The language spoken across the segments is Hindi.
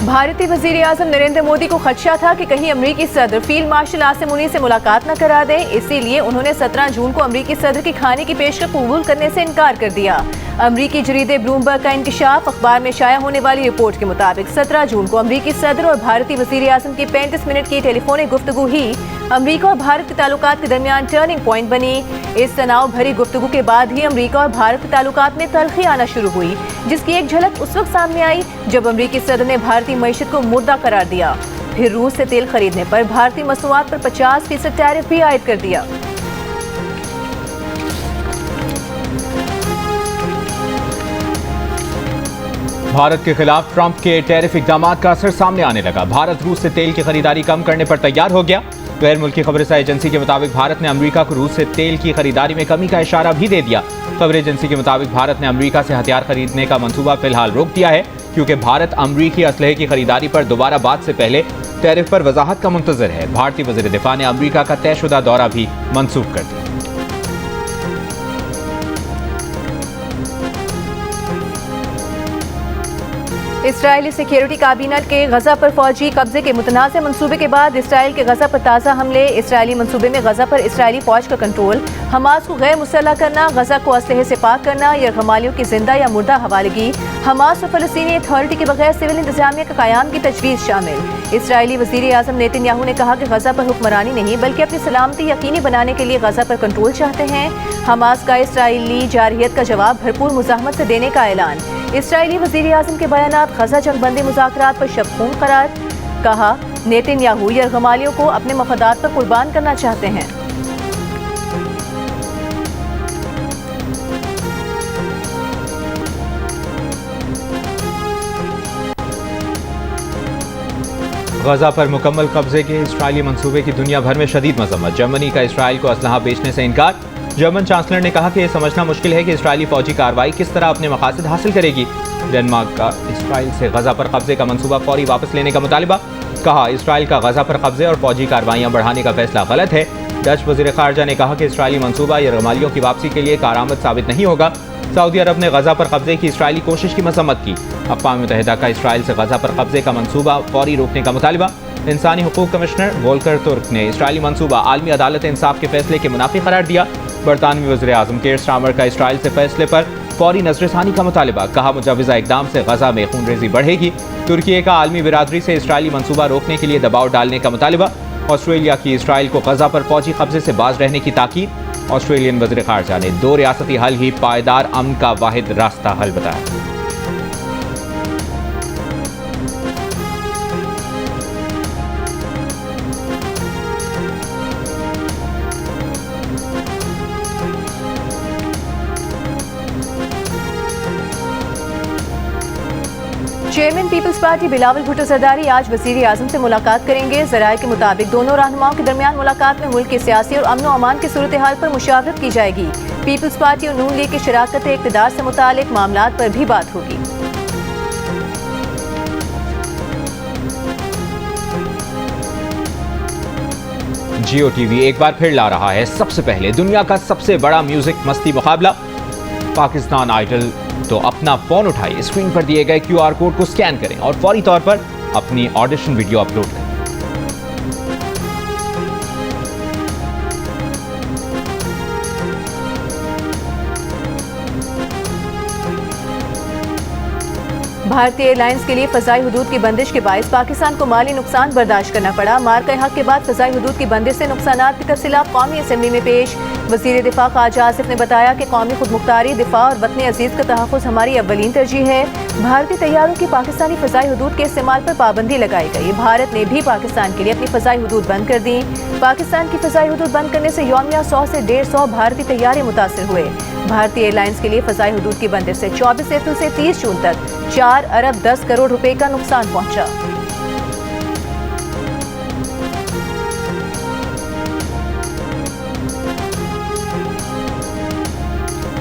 भारतीय वजीर आजम नरेंद्र मोदी को खदशा था कि कहीं अमरीकी सदर फील्ड मार्शल आसिम मुनीर से मुलाकात न करा दें, इसीलिए उन्होंने 17 जून को अमरीकी सदर की खाने की पेशकश कबूल करने से इनकार कर दिया। अमरीकी जरीदे ब्लूमबर्ग का इंकशाफ अखबार में शाया होने वाली रिपोर्ट के मुताबिक 17 जून को अमरीकी सदर और भारतीय वजीर आजम की 35 मिनट की टेलीफोनिक गुफ्तगू ही अमरीका और भारत के ताल्लुकात के दरमियान टर्निंग पॉइंट बनी। इस तनाव भरी गुफ्तगू के बाद ही अमरीका और भारत के ताल्लुकात में तल्खी आना शुरू हुई, जिसकी एक झलक उस वक्त सामने आई जब अमरीकी सदर ने भारतीय मईशत को मुर्दा करार दिया। फिर रूस से तेल खरीदने पर भारतीय मसनूआत पर 50% टैरिफ भी आयद कर दिया। भारत के खिलाफ ट्रंप के टैरिफ इकदाम का असर सामने आने लगा। भारत रूस से तेल की खरीदारी कम करने पर तैयार हो गया। गैर मुल्की खबरसां एजेंसी के मुताबिक भारत ने अमेरिका को रूस से तेल की खरीदारी में कमी का इशारा भी दे दिया। खबर एजेंसी के मुताबिक भारत ने अमेरिका से हथियार खरीदने का मंसूबा फिलहाल रोक दिया है, क्योंकि भारत अमरीकी असलहे की खरीदारी पर दोबारा बात से पहले टैरिफ पर वजाहत का मुंतजर है। भारतीय वज़ीर दिफा ने अमेरिका का तयशुदा दौरा भी मंसूख कर दिया। इसराइली सिक्योरिटी काबीना के गजा पर फौजी कब्जे के मुतनाज़ मंसूबे के बाद इसराइल के गजा पर ताज़ा हमले। इसराइली मंसूबे में गजा पर इसराइली फौज का कंट्रोल, हमास को गैर मुसल्लह करना, गजा को असलहे से पाक करना, यरगमालियों की जिंदा या मुर्दा हवालगी, हमास और फलस्तीनी अथॉरिटी के बगैर सिविल इंतजामिया का क़याम की तजवीज़ शामिल। इसराइली वज़ीर आज़म नेतन्याहू ने कहा कि गजा पर हुक्मरानी नहीं बल्कि अपनी सलामती यकीनी बनाने के लिए गजा पर कंट्रोल चाहते हैं। हमास का इसराइली जारहियत का जवाब भरपूर मुज़ाहमत से देने का ऐलान। इसराइली वज़ीर आज़म के बयानात गजा जंगबंदी मुज़ाकरात पर शबखून करार। कहा, नेतन्याहू यरगमालियों को अपने मफादात पर कुर्बान करना चाहते हैं। गजा पर मुकम्मल कब्जे के इसराइली मंसूबे की दुनिया भर में शदीद मजम्मत। जर्मनी का इसराइल को असलहा बेचने से इनकार। जर्मन चांसलर ने कहा कि यह समझना मुश्किल है कि इसराइली फौजी कार्रवाई किस तरह अपने मकासद हासिल करेगी। डेनमार्क का इसराइल से गजा पर कब्जे का मंसूबा फौरी वापस लेने का मुतालिबा। कहा, इसराइल का गजा पर कब्जे और फौजी कार्रवाइयाँ बढ़ाने का फैसला गलत है। डच वज़ीर ख़ारजा ने कहा कि इसराइली मंसूबा यरगमालियों की वापसी के लिए कारआमद साबित नहीं होगा। सऊदी अरब ने गजा पर कब्जे की इसराइली कोशिश की मजम्मत की। अक़वाम मुत्तहिदा का इसराइल से गजा पर कब्जे का मंसूबा फौरी रोकने का मुतालिबा। इंसानी हुकूक कमिश्नर वोल्कर तुर्क ने इसराइली मंसूबा आलमी अदालत इंसाफ के फैसले के मुनाफी करार दिया। बरतानवी वज़ीर आज़म केयर स्टारमर का इसराइल से फैसले पर फौरी नजरसानी का मुतालिबा। कहा, मुजव्वज़ा इक़दाम से गजा में खूनरेज़ी बढ़ेगी। तुर्की का आलमी बिरादरी से इसराइली मंसूबा रोकने के लिए दबाव डालने का मुतालिबा। ऑस्ट्रेलिया की इसराइल को गजा पर फौजी कब्जे से बाज रहने की ताकीद। ऑस्ट्रेलियन वज़ीर ख़ारजा ने 2 रियासती हल ही पायदार अमन का वाहिद रास्ता हल बताया। Chairman Peoples Party Bilawal Bhutto Zardari आज वज़ीर आज़म से मुलाकात करेंगे। ज़राए के मुताबिक दोनों रहनुमाओं के दरमियान मुलाकात में मुल्क के सियासी और अमन व अमान की सूरत हाल पर मुशावरत की जाएगी। पीपल्स पार्टी और नून लीग की शराकत इक़्तिदार से मुतालिक मामलात पर भी बात होगी। जियो टीवी एक बार फिर ला रहा है सबसे पहले दुनिया का सबसे बड़ा म्यूजिक मस्ती मुकाबला, पाकिस्तान आइडल। तो अपना फोन उठाइए, स्क्रीन पर दिए गए QR कोड को स्कैन करें और फौरी तौर पर अपनी ऑडिशन वीडियो अपलोड करें। भारतीय एयरलाइंस के लिए फ़ज़ाई हुदूद की बंदिश के बायस पाकिस्तान को माली नुकसान बर्दाश्त करना पड़ा। मार्का हक के बाद फ़ज़ाई हुदूद की बंदिश से नुकसानात की तफ़सीलात कौमी असम्बली में पेश। वज़ीर दिफा ख्वाजा आसिफ ने बताया कि कौमी खुदमुख्तारी, दिफा और वतन अजीज़ का तहफ़्फ़ुज़ हमारी अव्वलीन तरजीह है। भारतीय तैयारों की पाकिस्तानी फ़ज़ाई हुदूद के इस्तेमाल पर पाबंदी लगाई गई। भारत ने भी पाकिस्तान के लिए अपनी फ़ज़ाई हुदूद बंद कर दी। पाकिस्तान की फ़ज़ाई हुदूद बंद करने से यौमिया 100 से 150 भारतीय तैयारे मुतासर हुए। भारतीय एयरलाइंस के लिए फ़ज़ाई हुदूद की बंदिश से 24 अप्रैल से 30 जून तक 4 अरब 10 करोड़ रुपए का नुकसान पहुंचा।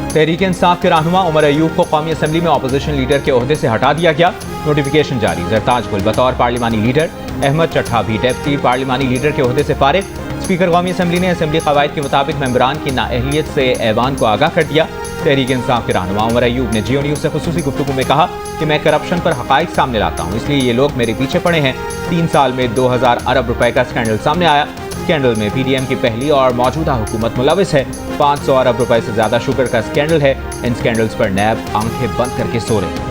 तहरीक इंसाफ के रहनुमा उमर अयूब को कौमी असम्बली में अपोजिशन लीडर के ओहदे से हटा दिया गया। नोटिफिकेशन जारी। जरताज गुल बतौर पार्लिमानी लीडर, अहमद चट्ठा भी डेप्टी पार्लिमानी लीडर के ओहदे से फारिग। स्पीकर कौमी असम्बली ने असम्बली कवायद के मुताबिक मेंबरान की नाअहलियत से ऐवान को आगाह कर दिया। तहरीक इंसाफ के रहनुमा उमर अयूब ने जियो न्यूज़ से खुसूसी गुफ्तगू में कहा कि मैं करप्शन पर हक़ाइक़ सामने लाता हूँ, इसलिए ये लोग मेरे पीछे पड़े हैं। 3 साल में 2000 अरब रुपए का स्कैंडल सामने आया। स्कैंडल में पीडीएम की पहली और मौजूदा हुकूमत मुलविस है। 500 अरब रुपए से ज्यादा शुगर का स्कैंडल है। इन स्कैंडल्स पर नैब आंखें बंद करके सो रही है।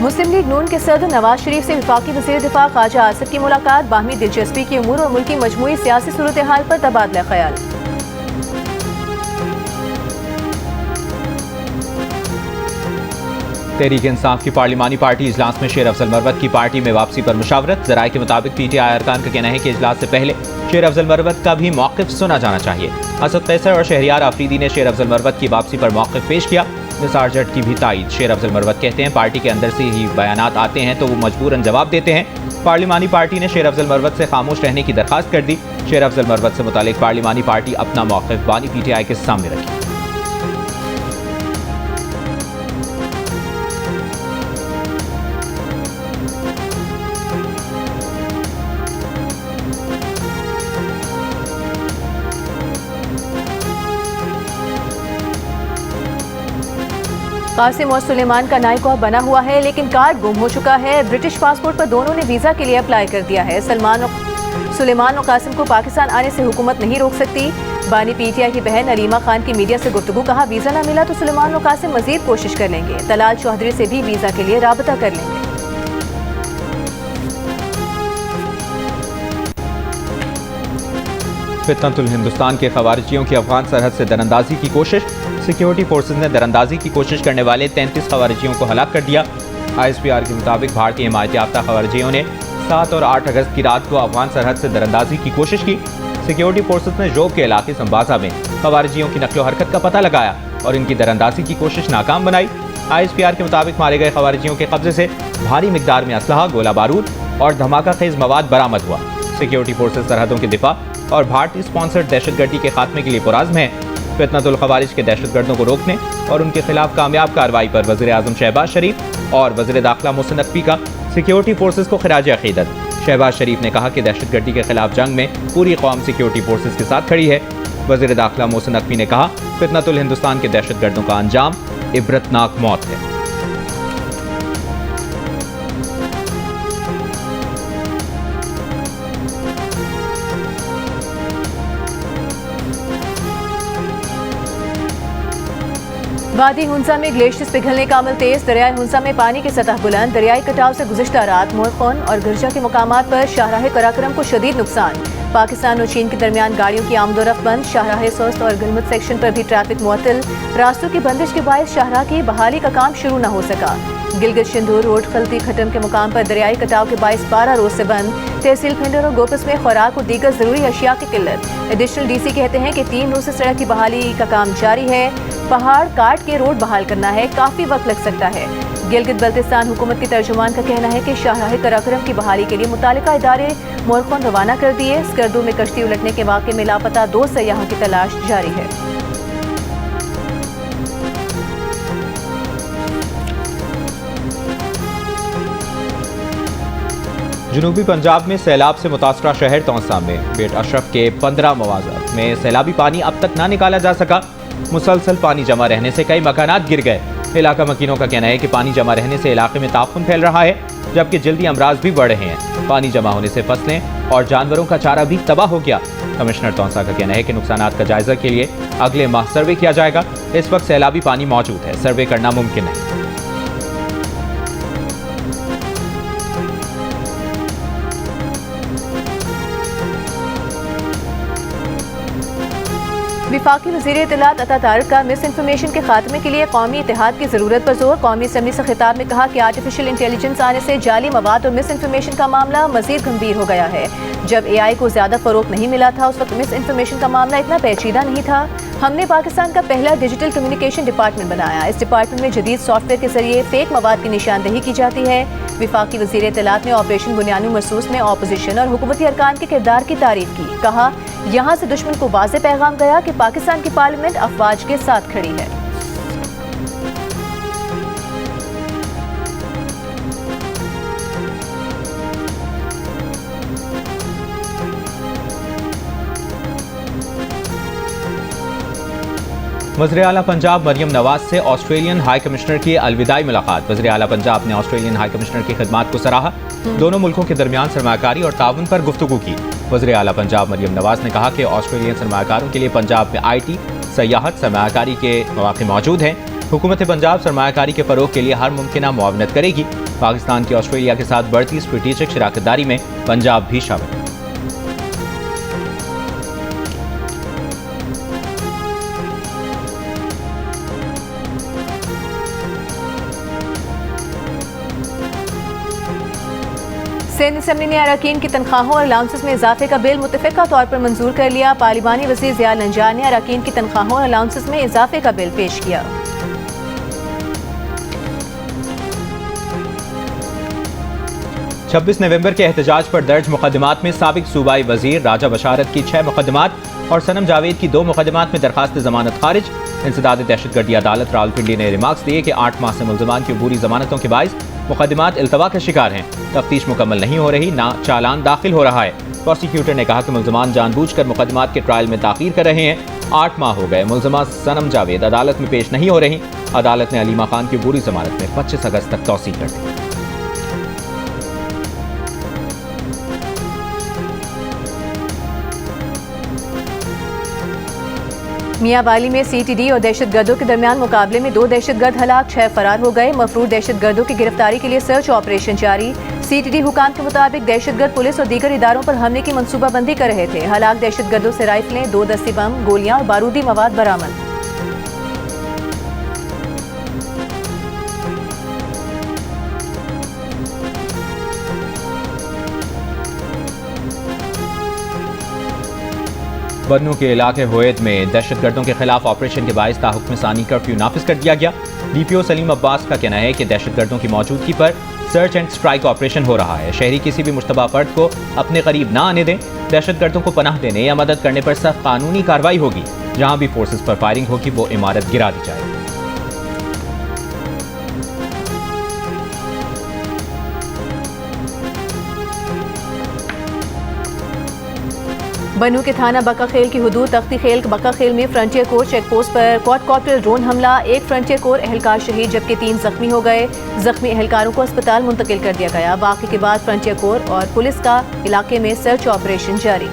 मुस्लिम लीग नून के सदर नवाज शरीफ से वफाकी वज़ीर दिफा ख्वाजा आसिफ की मुलाकात, बाहमी दिलचस्पी की उमूर और मुल्क की मजमूई सियासी सूरत हाल पर तबादला ख्याल। तहरीक इंसाफ की पार्लिमानी पार्टी इजलास में शेर अफजल मरवत की पार्टी में वापसी पर मुशावरत। ज़राए के मुताबिक पीटीआई अरकान का कहना है कि इजलास से पहले शेर अफजल मरवत का भी मौक़िफ़ सुना जाना चाहिए। असद कैसर और शहरियार आफरीदी ने शेर अफजल मरवत की वापसी पर मौक़िफ़ पेश किया। निसार जट की भी तायद। शेर अफजल मरवत कहते हैं पार्टी के अंदर से ही बयानात आते हैं तो वो मजबूरन जवाब देते हैं। पार्लिमानी पार्टी ने शेर अफजल मरवत से खामोश रहने की दरखास्त कर दी। शेर अफजल मरवत से मुतालिक पार्लिमानी पार्टी अपना मौक़िफ़ बानी पीटीआई के सामने रखी। कासिम और सुलेमान का नाई कॉप बना हुआ है लेकिन कार्ड गुम हो चुका है। ब्रिटिश पासपोर्ट पर दोनों ने वीज़ा के लिए अप्लाई कर दिया है। सुलेमान और कासिम को पाकिस्तान आने से हुकूमत नहीं रोक सकती। बानी पीटीआई की बहन अलीमा खान की मीडिया से गुफ्तगू, कहा वीज़ा ना मिला तो सुलेमान और कासिम मजीद कोशिश कर लेंगे। तलाल चौधरी से भी वीज़ा के लिए राबता कर लेंगे। फितनतुल हिंदुस्तान के खवारिजियों की अफगान सरहद से दरअंदाजी की कोशिश। सिक्योरिटी फोर्सेज ने दरअंदाजी की कोशिश करने वाले 33 खवारिजियों को हलाक कर दिया। ISPR के मुताबिक भारतीय हिमायत याफ्ता खवारिजियों ने 7 और 8 अगस्त की रात को अफगान सरहद से दरअंदाजी की कोशिश की। सिक्योरिटी फोर्सेज ने जोब के इलाके संबाजा में खवारिजियों की नकलो हरकत का पता लगाया और इनकी दरअंदाजी की कोशिश नाकाम बनाई। ISPR के मुताबिक मारे गए खवारिजियों के कब्जे से भारी मिकदार में असलहा, गोला बारूद और धमाका खेज मवाद बरामद हुआ। सिक्योरिटी फोर्सेज सरहदों के दिफा और भारतीय स्पॉन्सर्ड दहशतगर्दी के खात्मे के लिए पुराज़्म है। फितनतुल खवारिज के दहशतगर्दों को रोकने और उनके खिलाफ कामयाब कार्रवाई पर वज़ीर आज़म शहबाज शरीफ और वज़ीर दाखिला मोहसिन नकवी का सिक्योरिटी फोर्सेज को खिराज अक़ीदत। शहबाज शरीफ ने कहा कि दहशतगर्दी के खिलाफ जंग में पूरी कौम सिक्योरिटी फोर्सेज के साथ खड़ी है। वज़ीर दाखिला मोहसिन नकवी ने कहा फितनतुल हिंदुस्तान के दहशतगर्दों का अंजाम इबरतनाक मौत है। वादी हुंसा में ग्लेशियर्स पिघलने का अमल तेज। दरियाए हुंसा में पानी की सतह बुलंद। दरियाई कटाव से गुज़िश्ता रात मोरखौन और गिरजा के मुकामात पर शाहराह कराकरम को शदीद नुकसान। पाकिस्तान और चीन के दरमियान गाड़ियों की आमदोरफ्त बंद। शाहराह सोस्त और गिलमुत सेक्शन पर भी ट्रैफिक मुअत्तल। रास्तों की बंदिश के बायस शाहराह की बहाली का काम शुरू न हो सका। गिलगित शिंधूर रोड खलती खटम के मुकाम पर दरियाई कटाव के बायस 12 रोज से बंद। तहसील खंडर और गोपस में खुराक और दीगर जरूरी अशिया की किल्लत। एडिशनल DC कहते हैं कि 3 रोज से सड़क की बहाली का काम जारी है। पहाड़ काट के रोड बहाल करना है, काफी वक्त लग सकता है। गिलगित बल्तिस्तान हुकूमत के तर्जुमान का कहना है कि शाहराह कराकरम की बहाली के लिए मुतालिका इदारे मोरखौन रवाना कर दिए। स्कर्दू में कश्ती उलटने के वाक़े में लापता 2 सयाहों की तलाश जारी है। जनूबी पंजाब में सैलाब से मुतासरा शहर तौसा में बेट अशरफ के 15 मवाज़ात में सैलाबी पानी अब तक ना निकाला जा सका। मुसलसल पानी जमा रहने से कई मकानात गिर गए। इलाका मकीनों का कहना है कि पानी जमा रहने से इलाके में ताफुन फैल रहा है, जबकि जल्दी अमराज भी बढ़ रहे हैं। पानी जमा होने से फसलें और जानवरों का चारा भी तबाह हो गया। कमिश्नर तौसा का कहना है कि नुकसानात का जायजा के लिए अगले माह सर्वे किया जाएगा। इस वक्त सैलाबी पानी मौजूद है, सर्वे करना मुमकिन है। विफाकी वज़ीर इत्तलात अता तारिक का मिस इन्फॉर्मेशन के खात्मे के लिए कौमी इत्तेहाद की ज़रूरत पर जोर। कौमी असम्बली से खिताब में कहा कि आर्टिफिशियल इंटेलिजेंस आने से जाली मवाद और मिस इन्फॉर्मेशन का मामला मज़ीद गंभीर हो गया है। जब AI को ज़्यादा फ़रोग़ नहीं मिला था उस वक्त मिस इन्फॉर्मेशन का मामला इतना पेचीदा नहीं था। हमने पाकिस्तान का पहला डिजिटल कम्युनिकेशन डिपार्टमेंट बनाया। इस डिपार्टमेंट में जदीद सॉफ्टवेयर के जरिए फेक मवाद की निशानदही की जाती है। विफाकी वज़ीर इत्तलात ने ऑपरेशन बुनियानी महसूस में ऑपोजिशन और हुकूमती अरकान के किरदार की तारीफ की। कहा यहाँ से दुश्मन को वाज़ेह पैगाम गया कि पाकिस्तान की पार्लियामेंट अफवाज के साथ खड़ी है। वज़ीर आला पंजाब मरियम नवाज से ऑस्ट्रेलियन हाई कमिश्नर की अलविदाई मुलाकात। वज़ीर आला पंजाब ने ऑस्ट्रेलियन हाई कमिश्नर की खिदमात को सराहा। दोनों मुल्कों के दरमियान सरमाकारी और ताउन पर गुफ्तगू की। वज़ीर आला पंजाब मरियम नवाज ने कहा कि ऑस्ट्रेलियन सरमाकारों के लिए पंजाब में IT, सयाहत, सरमाकारी के मौके मौजूद हैं। हुकूमत पंजाब सरमाकारी के फ़रोग के लिए हर मुमकिन मुआवनत करेगी। पाकिस्तान की ऑस्ट्रेलिया के साथ बढ़ती स्ट्रेटेजिक शराकतदारी में पंजाब भी शामिल है। सिंध असम्बली ने अरकान की तनख्वाहों और अलाउंसेस में इजाफे का बिल मुतफ़िका तौर पर मंजूर कर लिया। पार्लिमानी वज़ीर ज़ियाउल नंजार ने अरकान की तनख्वाहों और अलाउंसेस में इजाफे का बिल पेश किया। 26 नवंबर के एहतजाज पर दर्ज मुकदमात में साबिक सूबाई वजीर राजा बशारत की 6 मुकदमात और सनम जावेद की 2 मुकदमात में दरखास्त जमानत खारिज। इंसदाद दहशतगर्दी अदालत रावलपिंडी ने रिमार्क्स दिए कि 8 माह से मुल्ज़िमान की अबूरी जमानतों के बाइस मुकदमात इल्तवा का शिकार हैं। तफ्तीश मुकम्मल नहीं हो रही, ना चालान दाखिल हो रहा है। प्रोसिक्यूटर ने कहा कि मुल्ज़िमान जानबूझकर मुकदमात के ट्रायल में ताख़ीर कर रहे हैं। 8 माह हो गए, मुल्ज़िमा सनम जावेद अदालत में पेश नहीं हो रही। अदालत ने अलीमा खान की अबूरी जमानत में 25 अगस्त तक तौसीह कर दी। मियांवाली में CTD और दहशतगर्दों के दरमियान मुकाबले में 2 दहशतगर्द हलाक, 6 फरार हो गए। मफरूर दहशतगर्दों की गिरफ्तारी के लिए सर्च ऑपरेशन जारी। CTD हुकाम के मुताबिक दहशतगर्द पुलिस और दीगर इदारों पर हमले की मनसूबाबंदी कर रहे थे। हलाक दहशतगर्दों से राइफलें, 2 दस्ती बम, गोलियां और बारूदी मवाद बरामद। बन्नू के इलाके होयत में दहशतगर्दों के खिलाफ ऑपरेशन के बायस ताहुक्म सानी कर्फ्यू नाफिज कर दिया गया। DPO सलीम अब्बास का कहना है कि दहशतगर्दों की मौजूदगी पर सर्च एंड स्ट्राइक ऑपरेशन हो रहा है। शहरी किसी भी मुश्तबा फर्द को अपने करीब ना आने दें। दहशतगर्दों को पनाह देने या मदद करने पर सख्त कानूनी कार्रवाई होगी। जहां भी फोर्सेस पर फायरिंग होगी वो इमारत गिरा दी जाएगी। बन्नू के थाना बक्का खेल की हुदूद तख्ती खेल बक्का खेल में फ्रंटियर कोर चेक पोस्ट पर क्वाडकॉप्टर ड्रोन हमला। 1 फ्रंटियर कोर एहलकार शहीद जबकि 3 जख्मी हो गए। जख्मी एहलकारों को अस्पताल मुंतकिल कर दिया गया। वाक़े के बाद फ्रंटियर कोर और पुलिस का इलाके में सर्च ऑपरेशन जारी।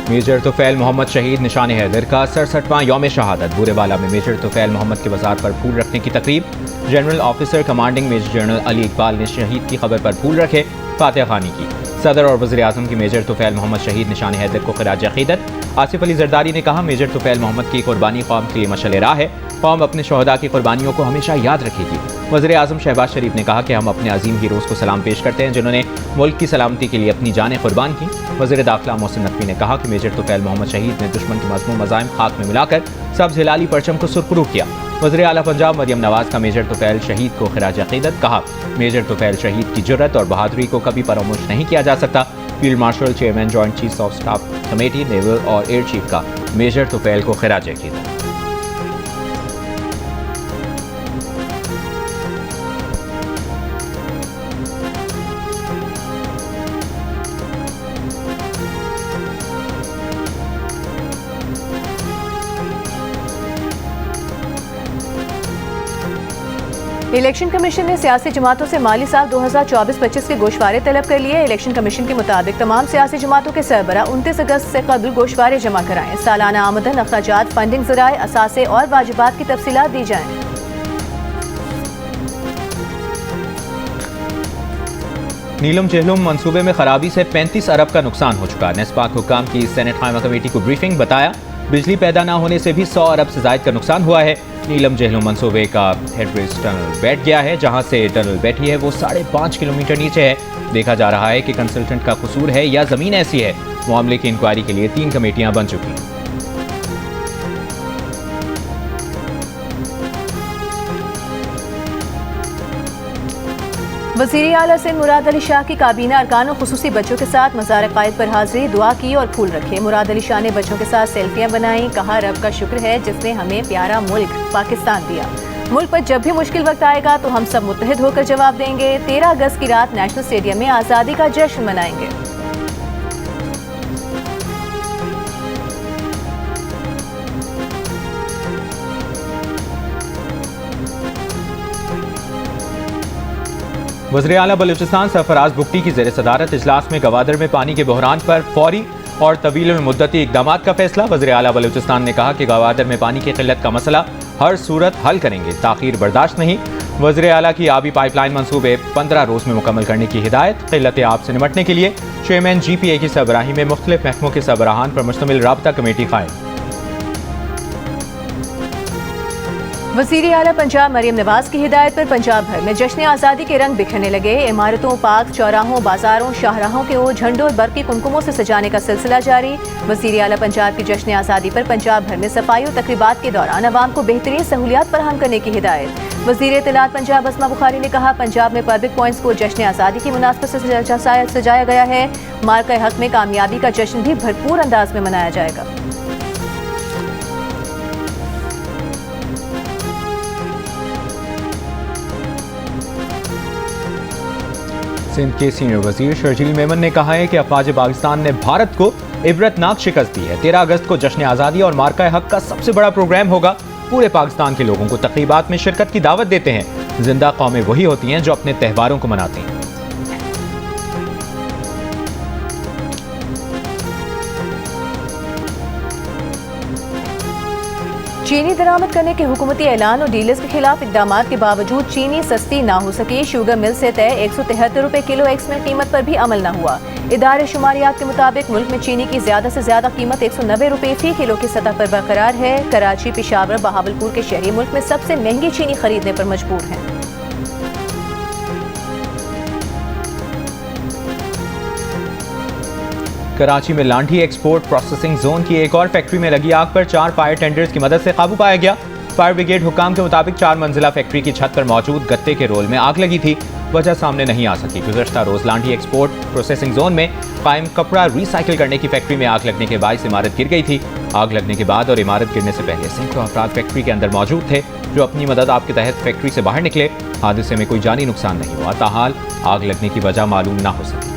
मेजर तुफैल मोहम्मद शहीद निशान हैदर का 67वां यौम शहादत। बूरेवाला में मेजर तुफैल मोहम्मद के मज़ार पर फूल रखने की तकरीब। General officer commanding major general Ali Iqbal ने शहीद की खबर पर फूल रखे, फातिहा खानी की। सदर और वज़ीर आज़म की मेजर तुफैल मोहम्मद शहीद निशान हैदर को खिराज अक़ीदत। आसिफ अली जरदारी ने कहा, मेजर तुफैल मोहम्मद की कुर्बानी कौम के लिए मशअल राह है। कौम अपने शहदा की कुर्बानियों को हमेशा याद रखेगी। वज़ीर आज़म शहबाज शरीफ ने कहा कि हम अपने अजीम हीरोज़ को सलाम पेश करते हैं जिन्होंने मुल्क की सलामती के लिए अपनी जानें कुर्बान की। वज़ीर दाखिला मोहसिन नकवी ने कहा कि मेजर तुफैल मोहम्मद शहीद ने दुश्मन के मज़मूम मज़ाइम खाक में मिलाकर सब्ज़ हिलाली परचम को सुरखरू किया। वज़ीर आला पंजाब मरियम नवाज का मेजर तुफैल शहीद को खिराज अक़ीदत। कहा, मेजर तुफैल शहीद की जुर्रत और बहादुरी को कभी फरामोश नहीं किया जा सकता। Field marshal, chairman, joint chiefs of staff committee, naval और एयर चीफ का मेजर तुफैल को खिराज अक़ीदत। इलेक्शन कमीशन ने सियासी जमातों से माली साल 2024-25 के गोशवारे तलब कर लिए। इलेक्शन कमीशन के मुताबिक तमाम सियासी जमातों के सरबरा 29 अगस्त से कबल गोशवारे जमा कराएं। सालाना आमदन, अखराजात, फंडिंग ज़राए, असासे और वाजिबात की तफसीलात दी जाएं। नीलम जहलुम मंसूबे में खराबी से 35 अरब का नुकसान हो चुका। नेस्पाक हुकाम की सेनेट खामा कमेटी को ब्रीफिंग। बताया, बिजली पैदा न होने से भी 100 अरब से जायद का नुकसान हुआ है। नीलम जहलुम मंसूबे का हेडब्रिज टनल बैठ गया है। जहां से टनल बैठी है वो 5.5 किलोमीटर नीचे है। देखा जा रहा है कि कंसल्टेंट का कसूर है या जमीन ऐसी है। मामले की इंक्वायरी के लिए 3 कमेटियां बन चुकी हैं। वज़ीर आला सिंध मुराद अली शाह की काबीना अरकान और खुसूसी बच्चों के साथ मज़ार क़ायद पर हाजिरी, दुआ की और फूल रखे। मुराद अली शाह ने बच्चों के साथ सेल्फियां बनाई, कहा रब का शुक्र है जिसने हमें प्यारा मुल्क पाकिस्तान दिया। मुल्क पर जब भी मुश्किल वक्त आएगा तो हम सब मुत्तहिद होकर जवाब देंगे। 13 अगस्त की रात नेशनल स्टेडियम में आज़ादी का जश्न मनाएंगे। वज़ीर आला बलूचिस्तान सरफराज बुगटी की ज़ेर सदारत इजलास में गवादर में पानी के बहरान पर फौरी और तवील मुद्दती इक़दाम का फैसला। वज़ीर आला बलूचिस्तान ने कहा कि गवादर में पानी की किल्लत का मसला हर सूरत हल करेंगे, ताख़ीर बर्दाश्त नहीं। वज़ीर आला की आबी पाइपलाइन मंसूबे 15 रोज़ में मुकम्मल करने की हिदायत। किल्लत आब से निमटने के लिए चेयरमैन GPA की सरबराही में मुख्तलिफ महकमों के सरबराहान पर मुश्तमिल राबता कमेटी कायम। वज़ीर आला पंजाब मरियम नवाज की हिदायत पर पंजाब भर में जश्न आज़ादी के रंग बिखरने लगे। इमारतों, पार्क, चौराहों, बाजारों, शाहराहों के ओर झंडों और बर्क़ी कुमकुमों से सजाने का सिलसिला जारी। वज़ीर आला पंजाब की जश्न आज़ादी पर पंजाब भर में सफाई और तकरीबात के दौरान अवाम को बेहतरीन सहूलियात फराहम करने की हिदायत। वज़ीर इत्तलात पंजाब अस्मा बुखारी ने कहा, पंजाब में पब्लिक पॉइंट्स को जश्न आज़ादी की मुनासबत से सजाया गया है। मार्का हक में कामयाबी का जश्न भी भरपूर अंदाज में मनाया जाएगा। सिंध के सीनियर वजीर शर्जील मेमन ने कहा है कि अफवाज पाकिस्तान ने भारत को इबरतनाक शिकस्त दी है। 13 अगस्त को जश्न आज़ादी और मार्का हक का सबसे बड़ा प्रोग्राम होगा। पूरे पाकिस्तान के लोगों को तकरीबात में शिरकत की दावत देते हैं। जिंदा कौमें वही होती हैं जो अपने त्यौहारों को मनाती हैं। चीनी दरामद करने के हुकूमती ऐलान और डीलर्स के खिलाफ इकदाम के बावजूद चीनी सस्ती ना हो सकी। शुगर मिल से तय 173 रुपए किलो एक्समिल कीमत पर भी अमल न हुआ। इदारे शुमारियात के मुताबिक मुल्क में चीनी की ज्यादा से ज्यादा कीमत 190 रुपए फी किलो की सतह पर बरकरार है। कराची, पेशावर, बहावलपुर के शहरी मुल्क में सबसे महंगी चीनी खरीदने पर मजबूर हैं। कराची में लांठी एक्सपोर्ट प्रोसेसिंग जोन की एक और फैक्ट्री में लगी आग पर 4 फायर टेंडर्स की मदद से काबू पाया गया। फायर ब्रिगेड हुक्काम के मुताबिक 4 मंजिला फैक्ट्री की छत पर मौजूद गत्ते के रोल में आग लगी थी। वजह सामने नहीं आ सकी। गुज़श्ता रोज लांठी एक्सपोर्ट प्रोसेसिंग जोन में कायम कपड़ा रिसाइकिल करने की फैक्ट्री में आग लगने के बायस इमारत गिर गई थी। आग लगने के बाद और इमारत गिरने से पहले सैकड़ों अफराद फैक्ट्री के अंदर मौजूद थे जो अपनी मदद आप के तहत फैक्ट्री से बाहर निकले। हादसे में कोई जानी नुकसान नहीं हुआ। ताहाल आग लगने की वजह मालूम ना हो सकी।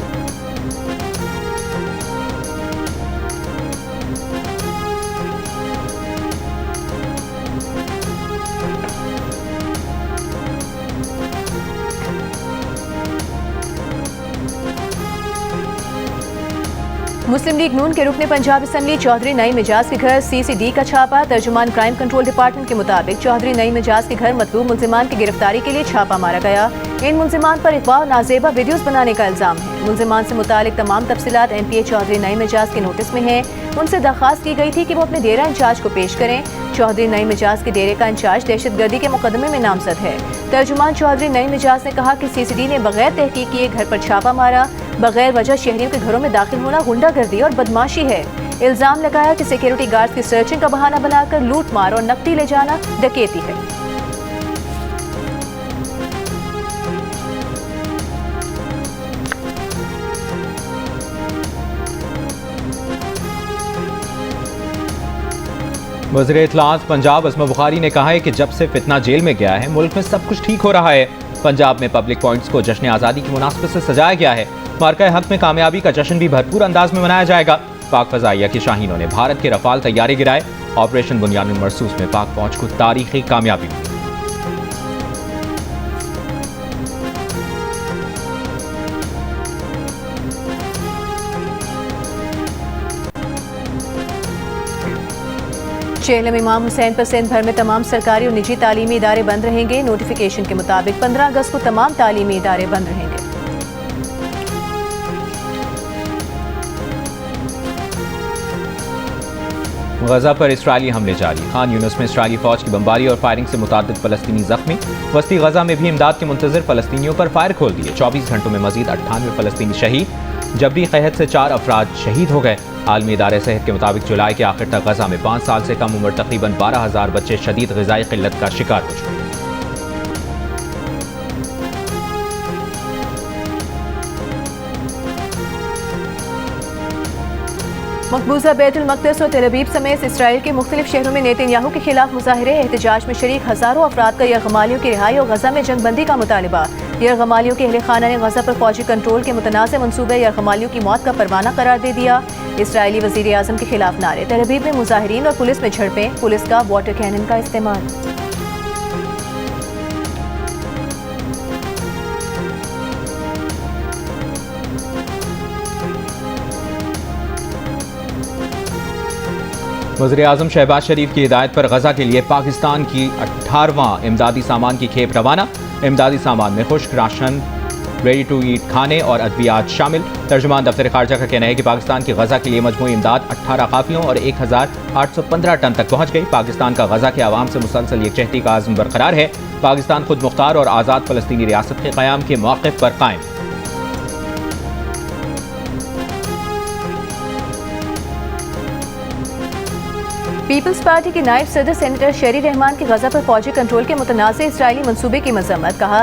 मुस्लिम लीग नून के रुकने पंजाब असम्बली चौधरी नईम मिजाज के घर CCD का छापा। तर्जुमान क्राइम कंट्रोल डिपार्टमेंट के मुताबिक चौधरी नईम मिजाज के घर मतलूब मुल्जिमान की गिरफ्तारी के लिए छापा मारा गया। इन मुल्जिमान पर इकबाल और नाजेबा वीडियोस बनाने का इल्जाम है। मुल्जिमान से मुतालिक तमाम तफसीलात MPA चौधरी नईम मिजाज के नोटिस में है। उनसे दरख्वास्त की गई थी कि वो अपने डेरा इंचार्ज को पेश करें। चौधरी नईम मिजाज के डेरे का इंचार्ज दहशतगर्दी के मुकदमे में नामजद है। तर्जुमान चौधरी नईम मिजाज ने कहा कि CCD ने बगैर तहकीक किए घर पर छापा मारा। बगैर वजह शहरियों के घरों में दाखिल होना गुंडागर्दी और बदमाशी है। इल्जाम लगाया कि सिक्योरिटी गार्ड्स की सर्चिंग का बहाना बनाकर लूट मार और नकदी ले जाना डकैती है। वज़ीर इत्तलात पंजाब अस्मा बुखारी ने कहा है कि जब से फितना जेल में गया है मुल्क में सब कुछ ठीक हो रहा है। पंजाब में पब्लिक पॉइंट्स को जश्न आज़ादी की मुनासबत से सजाया गया है। मार्का हक में कामयाबी का जश्न भी भरपूर अंदाज में मनाया जाएगा। पाक फ़ज़ाइया के शाहीनों ने भारत के रफाल तैयारे गिराए। ऑपरेशन बुनियानुल मरसूस में पाक फौज को तारीखी कामयाबी मिली। चेहलम इमाम हुसैन पर सिंध भर में तमाम सरकारी और निजी तालीमी इदारे बंद रहेंगे। नोटिफिकेशन के मुताबिक 15 अगस्त को तमाम तालीमी इदारे बंद रहेंगे। गजा पर इसराइली हमले जारी। खान यूनुस में इसराइली फौज की बमबारी और फायरिंग से मुतादिद फलस्तीनी जख्मी। वस्ती गजा में भी इमदाद के मुंतजर फलस्तीनियों पर फायर खोल दिए। 24 घंटों में मजीद 98 फलस्तीनी शहीद। जबरी कहत से 4 अफराद शहीद हो गए। आलमी इदारे सेहत के मुताबिक जुलाई के आखिर तक गजा में 5 साल से कम उम्र तकरीबन 12,000 बच्चे शदीद ग़िज़ाई क़िल्लत का शिकार हो चुके हैं। मकबूजा बैतुल मक़दस और तेल अवीव समेत इसराइल के मुख्तलिफ शहरों में नेतन्याहू के खिलाफ मुजाहिरे। एहतजाज में शरीक हज़ारों अफराद का यरगमालियों की रिहाई और गजा में जंगबंदी का मुतालिबा। यरगमालियों के अहले खाना ने गजा पर फौजी कंट्रोल के मुतनाज़ मनसूबे यरगमालियों की मौत का परवाना करार दे दिया। इसराइली वज़ीर आज़म के खिलाफ नारे। तेल अवीव में मुजाहिरीन और पुलिस में झड़पें, पुलिस का वाटर कैनन का इस्तेमाल। वज़ीर-ए-आज़म शहबाज शरीफ की हिदायत पर गजा के लिए पाकिस्तान की 18वां इमदादी सामान की खेप रवाना। इमदादी सामान में खुश्क राशन, रेडी टू ईट खाने और अद्वियात शामिल। तर्जुमान दफ्तर खारजा का कहना है कि पाकिस्तान की गजा के लिए मजमूई इमदाद 18 काफिलों और 1815 टन तक पहुँच गई। पाकिस्तान का गजा के आवाम से मुसलसल यकजहती का आज़म बरकरार है। पाकिस्तान खुद मुख्तार और आज़ाद फ़लस्तीनी रियासत के क़याम के मौक़िफ़ पर कायम। पीपल्स पार्टी के नायब सदर सेनेटर शेरी रहमान की गजा पर फौजी कंट्रोल के मुतनाज़ इसराइली मंसूबे की मजम्मत। कहा,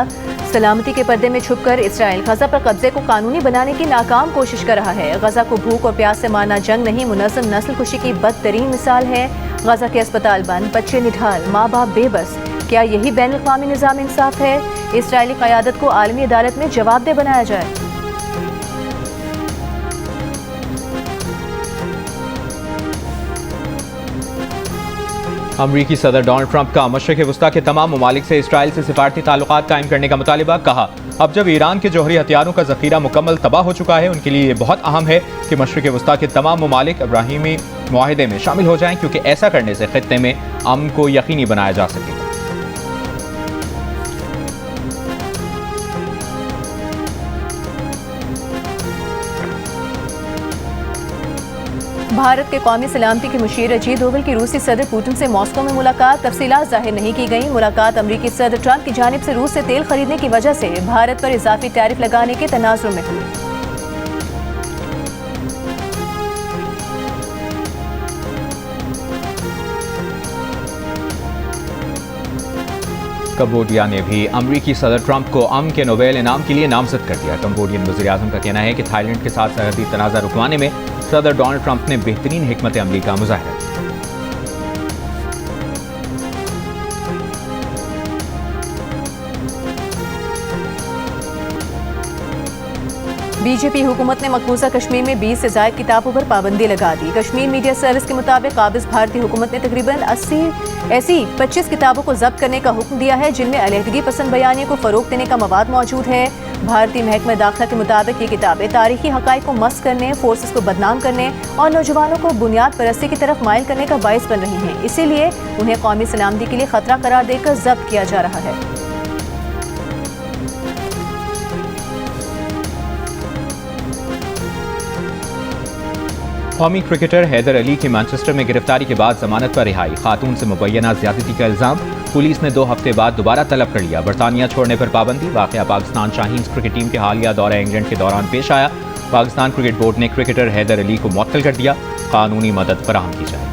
सलामती के पर्दे में छुपकर इसराइल गजा पर कब्जे को कानूनी बनाने की नाकाम कोशिश कर रहा है। गजा को भूख और प्यास से मारना जंग नहीं, मुनज़्ज़म नस्ल कुशी की बदतरीन मिसाल है। गजा के अस्पताल बंद, बच्चे निढाल, माँ बाप बेबस। क्या यही बैन अक़वामी निज़ाम इंसाफ है? इसराइली क़यादत को आलमी अदालत में जवाबदेह बनाया जाए। अमरीकी सदर डोनाल्ड ट्रंप का मशरिक़ वस्ता के तमाम ममालिक से इसराइल से सिफारती ताल्लुकात कायम करने का मुतालिबा। कहा, अब जब ईरान के जौहरी हथियारों का ज़ख़ीरा मुकम्मल तबाह हो चुका है, उनके लिए ये बहुत अहम है कि मशरिक़ वस्ता के तमाम ममालिक इब्राहीमी मुआहिदे में शामिल हो जाएं, क्योंकि ऐसा करने से ख़ित्ते में अमन को यकीनी बनाया जा सकेगा। भारत के कौमी सलामती के मुशीर अजीत डोवल की रूसी सदर पुतिन से मॉस्को में मुलाकात। तफसीलात जाहिर नहीं की गई। मुलाकात अमरीकी सदर ट्रंप की जानिब से रूस से तेल खरीदने की वजह से भारत पर इजाफी टैरिफ लगाने के तनाजुर में हुई। कंबोडिया ने भी अमरीकी सदर ट्रंप को अमन के नोबेल इनाम के लिए नामजद कर दिया। कंबोडियन वज़ीर-ए-आज़म का कहना है कि थाईलैंड के साथ सरहदी तनाज़ा रुकवाने में सदर डोनाल्ड ट्रंप ने बेहतरीन हिकमत अमली का मुज़ाहिरा किया। बीजेपी हुकूमत ने मकबूजा कश्मीर में 20 से ज़ायद किताबों पर पाबंदी लगा दी। कश्मीर मीडिया सर्विस के मुताबिक काबिज भारतीय हुकूमत ने तकरीबन 80 ऐसी 25 किताबों को जब्त करने का हुक्म दिया है, जिनमें अलहदगी पसंद बयानी को फ़रोग देने का मवाद मौजूद है। भारतीय महकमा दाखिला के मुताबिक ये किताबें तारीखी हक़ाइक़ को मस्क करने, फोर्सेस को बदनाम करने और नौजवानों को बुनियाद परस्ती की तरफ माइल करने का बाइस बन रही हैं। इसीलिए उन्हें कौमी सलामती के लिए खतरा करार देकर जब्त किया जा रहा है। कौमी क्रिकेटर हैदर अली की मैनचेस्टर में गिरफ्तारी के बाद जमानत पर रिहाई। खातून से मुबैना ज्यादती का इल्जाम। पुलिस ने 2 हफ्ते बाद दोबारा तलब कर लिया। बरतानिया छोड़ने पर पाबंदी। वाक़या पाकिस्तान शाहीन्स क्रिकेट टीम के हालिया दौरा इंग्लैंड के दौरान पेश आया। पाकिस्तान क्रिकेट बोर्ड ने क्रिकेटर हैदर अली को मुअत्तल कर दिया। कानूनी मदद फराहम की जाए।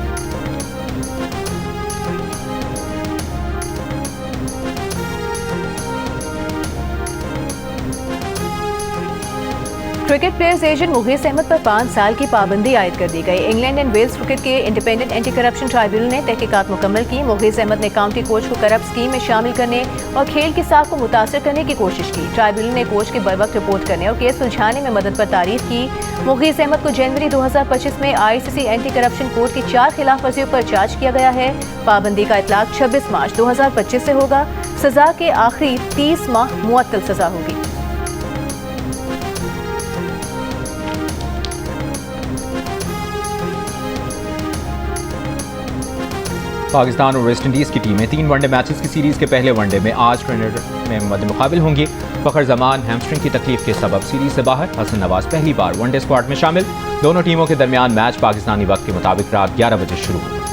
क्रिकेट प्लेयर्स एजेंट मुगीस अहमद पर 5 साल की पाबंदी आयद कर दी गई। इंग्लैंड एंड वेल्स क्रिकेट के इंडिपेंडेंट एंटी करप्शन ट्राइब्यूनल ने तहकीकात मुकम्मल की। मुगीस अहमद ने काउंटी कोच को करप्ट स्कीम में शामिल करने और खेल की साख को मुतासर करने की कोशिश की। ट्राइब्यूनल ने कोच के बर वक्त रिपोर्ट करने और केस सुलझाने में मदद पर तारीफ की। मुगीस अहमद को जनवरी 2025 में ICC एंटी करप्शन कोर्ट की 4 खिलाफ वर्जियों पर चार्ज किया गया है। पाबंदी का इतलाक 26 मार्च 2025 से होगा। सजा के आखिरी 30 माह मुअत्तल सजा होगी। पाकिस्तान और वेस्ट इंडीज़ की टीमें 3 वनडे मैचेस की सीरीज़ के पहले वनडे में आज ट्रिनिडाद में मद्देमुकाबिल होंगी। फ़खर जमान हैमस्ट्रिंग की तकलीफ के सबब सीरीज़ से बाहर। हसन नवाज पहली बार वनडे स्क्वाड में शामिल। दोनों टीमों के दरमियान मैच पाकिस्तानी वक्त के मुताबिक रात 11 बजे शुरू होगा।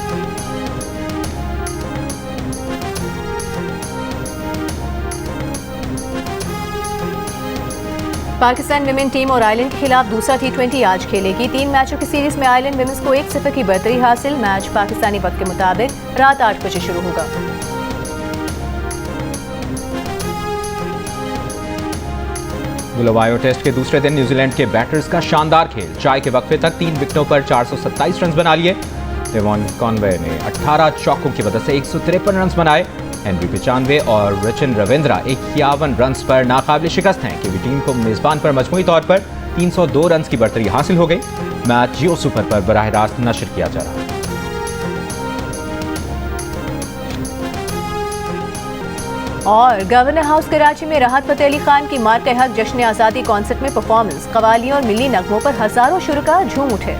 पाकिस्तान विमेन टीम और आयरलैंड के खिलाफ दूसरा T20 आज खेलेगी। 3 मैचों की सीरीज में आयरलैंड विमेंस को 1-0 की बढ़तरी हासिल। मैच पाकिस्तानी वक्त के मुताबिक रात 8 बजे शुरू होगा। बुलावायो टेस्ट के दूसरे दिन न्यूजीलैंड के बैटर्स का शानदार खेल, चाय के वक्फे तक 3 विकेटों पर 427 रन बना लिए। डेवॉन कॉनवे ने 18 चौकों की मदद से 153 रन बनाए। हेनरी 95 और सचिन रविंद्रा 51 रन पर नाकाबिल शिकस्त हैं कि टीम को मेजबान पर मजमूई तौर पर 302 रन की बढ़तरी हासिल हो गई। मैच जियो सुपर पर बराह रास्त नशर किया जा रहा है। और गवर्नर हाउस कराची में राहत फतेह अली खान की मार्के हक जश्न आज़ादी कॉन्सर्ट में परफॉर्मेंस, कवालियों और मिली नगमों पर हजारों शुरका झूम उठे।